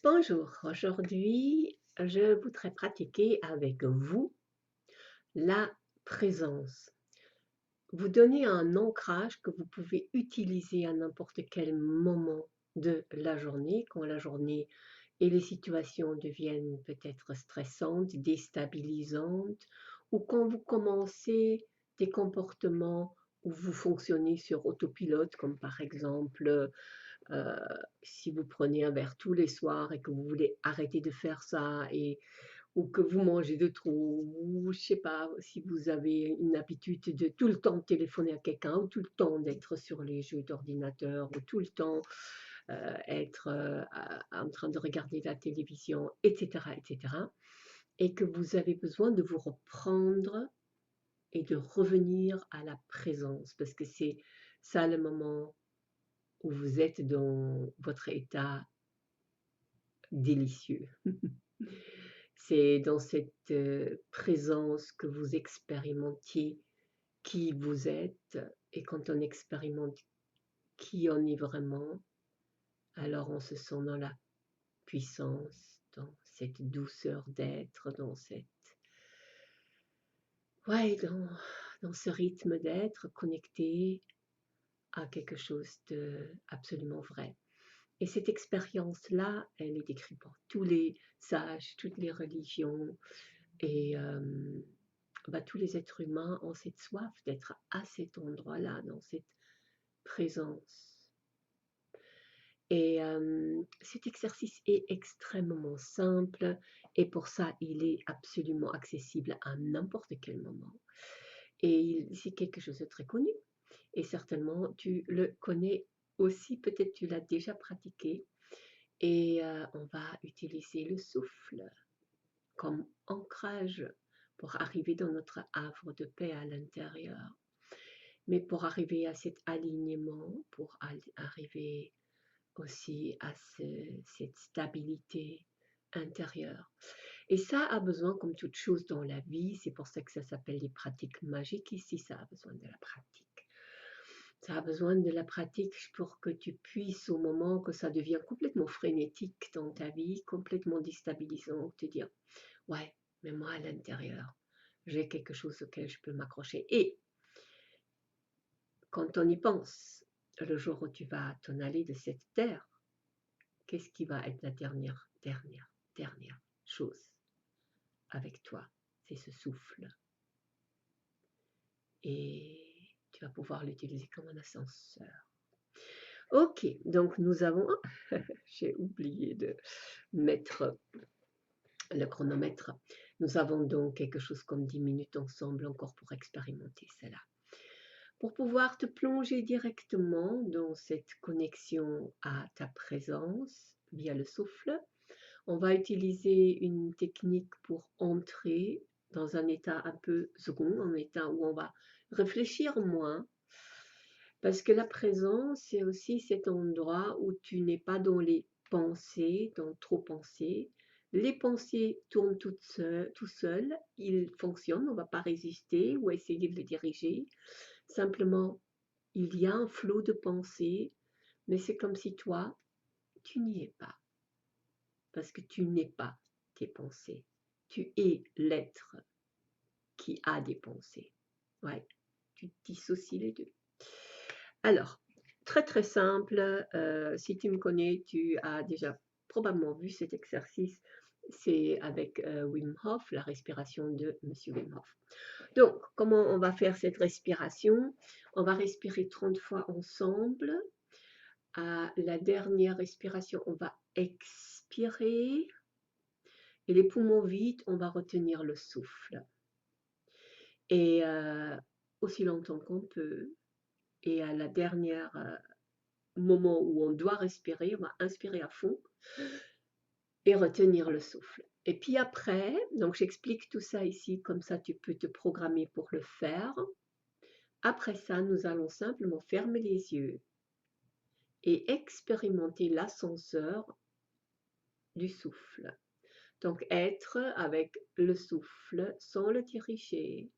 Bonjour, aujourd'hui je voudrais pratiquer avec vous la présence. Vous donner un ancrage que vous pouvez utiliser à n'importe quel moment de la journée, quand la journée et les situations deviennent peut-être stressantes, déstabilisantes, ou quand vous commencez des comportements où vous fonctionnez sur autopilote, comme par exemple Heu, si vous prenez un verre tous les soirs et que vous voulez arrêter de faire ça ou que vous mangez de trop ou je sais pas, si vous avez une habitude de tout le temps téléphoner à quelqu'un ou tout le temps d'être sur les jeux d'ordinateur ou tout le temps, être, en train de regarder la télévision et cetera et que vous avez besoin de vous reprendre et de revenir à la présence parce que c'est ça le moment où vous êtes dans votre état délicieux. C'est dans cette présence que vous expérimentiez qui vous êtes et quand on expérimente qui on est vraiment, alors on se sent dans la puissance, dans cette douceur d'être, dans cette ouais, dans ce rythme d'être connecté à quelque chose d'absolument vrai. Et cette expérience-là, elle est décrite par tous les sages, toutes les religions et tous les êtres humains ont cette soif d'être à cet endroit-là, dans cette présence. Et cet exercice est extrêmement simple et pour ça, il est absolument accessible à n'importe quel moment. Et c'est quelque chose de très connu et certainement tu le connais aussi, peut-être tu l'as déjà pratiqué. Et on va utiliser le souffle comme ancrage pour arriver dans notre havre de paix à l'intérieur. Mais pour arriver à cet alignement, pour arriver aussi à cette stabilité intérieure. Et ça a besoin, comme toute chose dans la vie, c'est pour ça que ça s'appelle les pratiques magiques ici, ça a besoin de la pratique. Ça a besoin de la pratique pour que tu puisses, au moment que ça devient complètement frénétique dans ta vie, complètement déstabilisant, te dire, ouais, mais moi à l'intérieur, j'ai quelque chose auquel je peux m'accrocher. Et quand on y pense, le jour où tu vas t'en aller de cette terre, qu'est-ce qui va être la dernière chose avec toi? C'est ce souffle. Et tu vas pouvoir l'utiliser comme un ascenseur. Ok, donc nous avons... J'ai oublié de mettre le chronomètre. Nous avons donc quelque chose comme 10 minutes ensemble encore pour expérimenter cela. Pour pouvoir te plonger directement dans cette connexion à ta présence via le souffle, on va utiliser une technique pour entrer dans un état un peu second, un état où on va réfléchir moins, parce que la présence, c'est aussi cet endroit où tu n'es pas dans les pensées, dans trop penser. Les pensées tournent tout seul, ils fonctionnent, on ne va pas résister ou essayer de les diriger. Simplement, il y a un flot de pensées, mais c'est comme si toi, tu n'y es pas, parce que tu n'es pas tes pensées. Tu es l'être qui a des pensées. Ouais, tu dissocies les deux. Alors, très simple, si tu me connais, tu as déjà probablement vu cet exercice, c'est avec Wim Hof, la respiration de Monsieur Wim Hof. Donc, comment on va faire cette respiration? On va respirer 30 fois ensemble. À la dernière respiration, on va expirer et les poumons vides, on va retenir le souffle. Et aussi longtemps qu'on peut. Et à la dernière moment où on doit respirer, on va inspirer à fond et retenir le souffle. Et puis après, donc j'explique tout ça ici, comme ça tu peux te programmer pour le faire. Après ça, nous allons simplement fermer les yeux et expérimenter l'ascenseur du souffle. Donc être avec le souffle sans le diriger,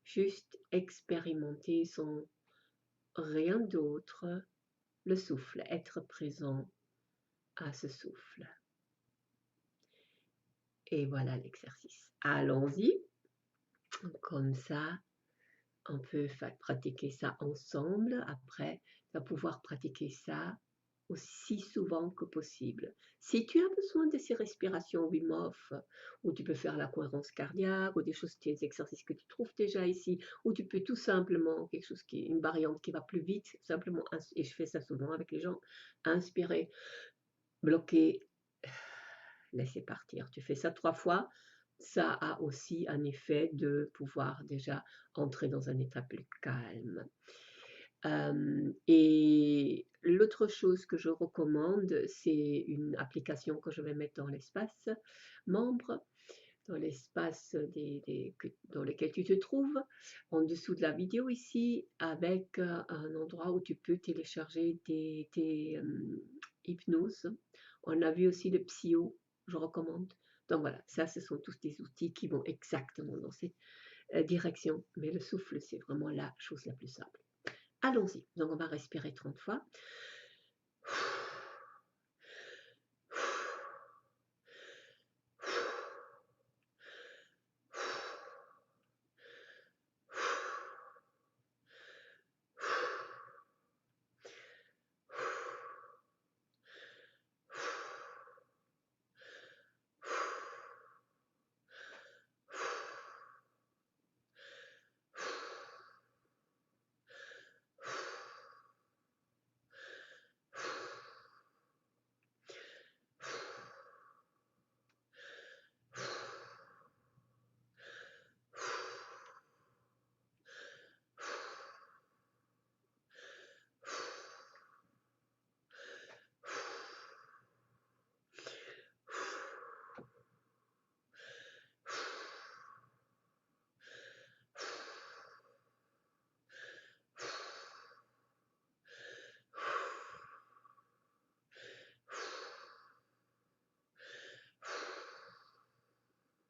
juste expérimenter sans rien d'autre le souffle, être présent à ce souffle. Et voilà l'exercice. Allons-y. Comme ça, on peut pratiquer ça ensemble. Après, tu vas pouvoir pratiquer ça aussi souvent que possible. Si tu as besoin de ces respirations Wim Hof, ou tu peux faire la cohérence cardiaque, ou des choses, des exercices que tu trouves déjà ici, ou tu peux tout simplement, quelque chose qui est une variante qui va plus vite, simplement, et je fais ça souvent avec les gens, inspirer, bloquer, laisser partir. Tu fais ça 3 fois, ça a aussi un effet de pouvoir déjà entrer dans un état plus calme. Et l'autre chose que je recommande, c'est une application que je vais mettre dans l'espace membre, dans l'espace dans lequel tu te trouves, en dessous de la vidéo ici, avec un endroit où tu peux télécharger des hypnoses. On a vu aussi le Psyo, je recommande. Donc voilà, ça, ce sont tous des outils qui vont exactement dans cette direction. Mais le souffle, c'est vraiment la chose la plus simple. Allons-y. Donc, on va respirer 30 fois.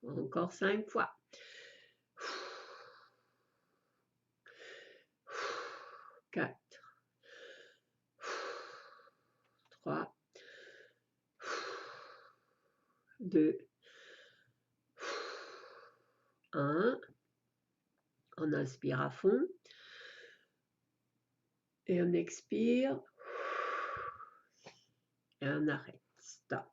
Encore 5 fois. 4, 3, 2, 1. On inspire à fond. Et on expire. Et on arrête. Stop.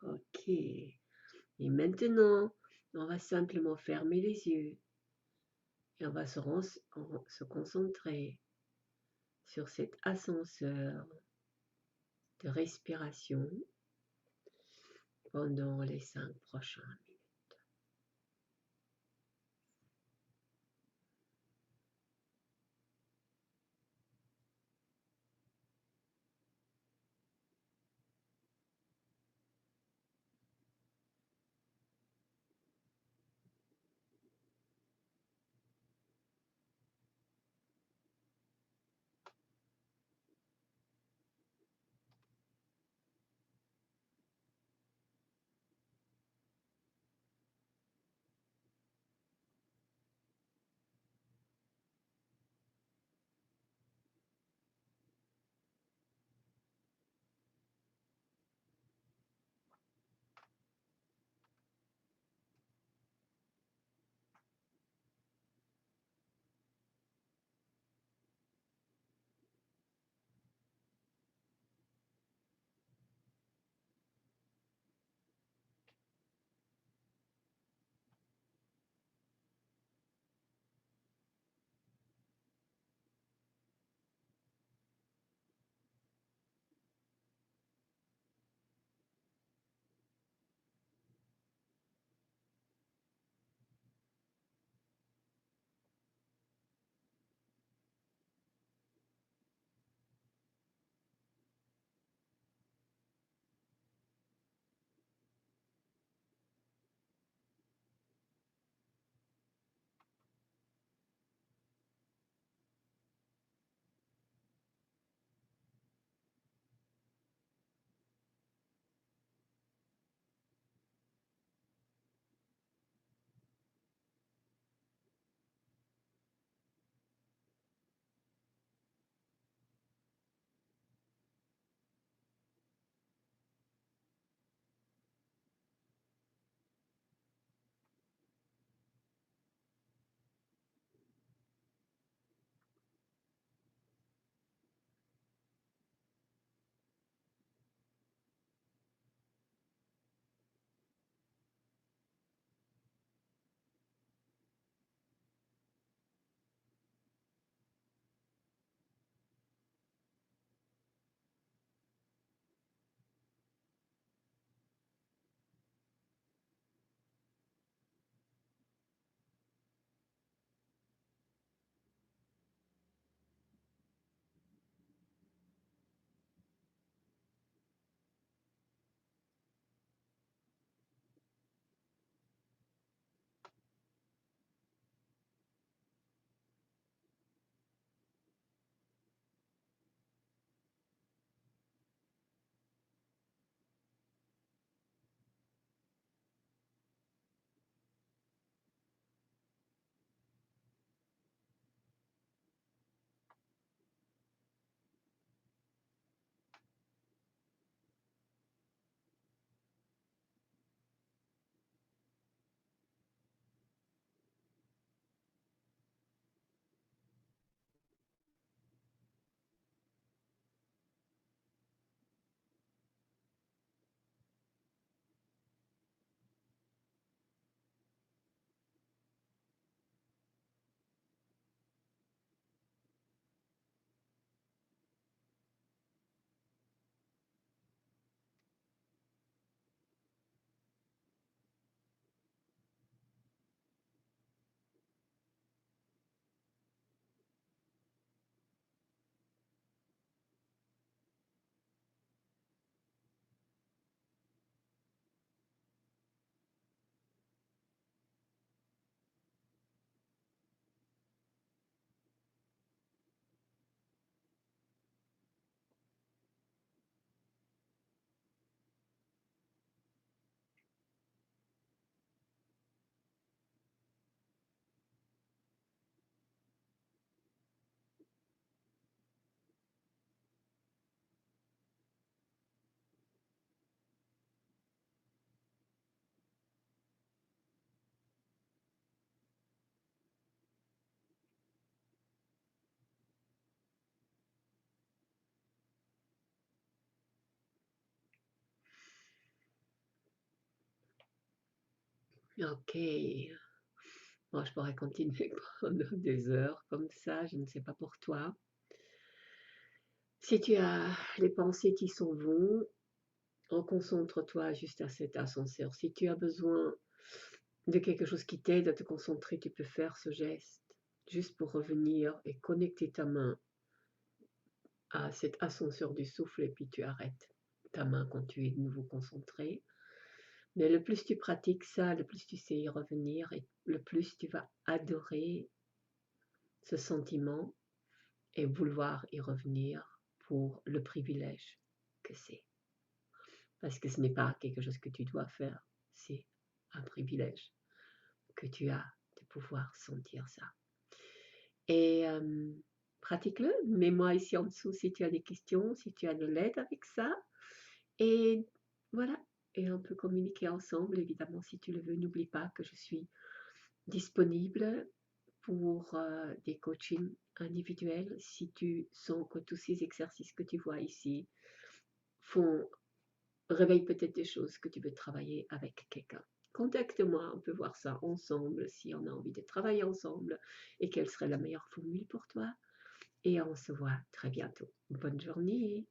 Ok. Et maintenant, on va simplement fermer les yeux. Et on va se concentrer sur cet ascenseur de respiration pendant les 5 prochaines minutes. Ok. Moi, je pourrais continuer pendant des heures comme ça, je ne sais pas pour toi. Si tu as les pensées qui s'en vont, reconcentre-toi juste à cet ascenseur. Si tu as besoin de quelque chose qui t'aide à te concentrer, tu peux faire ce geste juste pour revenir et connecter ta main à cet ascenseur du souffle et puis tu arrêtes ta main quand tu es de nouveau concentré. Mais le plus tu pratiques ça, le plus tu sais y revenir et le plus tu vas adorer ce sentiment et vouloir y revenir pour le privilège que c'est. Parce que ce n'est pas quelque chose que tu dois faire, c'est un privilège que tu as de pouvoir sentir ça. Et pratique-le, mets-moi ici en dessous si tu as des questions, si tu as de l'aide avec ça. Et voilà, et on peut communiquer ensemble, évidemment, si tu le veux. N'oublie pas que je suis disponible pour des coachings individuels si tu sens que tous ces exercices que tu vois ici réveillent peut-être des choses que tu veux travailler avec quelqu'un. Contacte-moi, on peut voir ça ensemble si on a envie de travailler ensemble et quelle serait la meilleure formule pour toi. Et on se voit très bientôt. Bonne journée.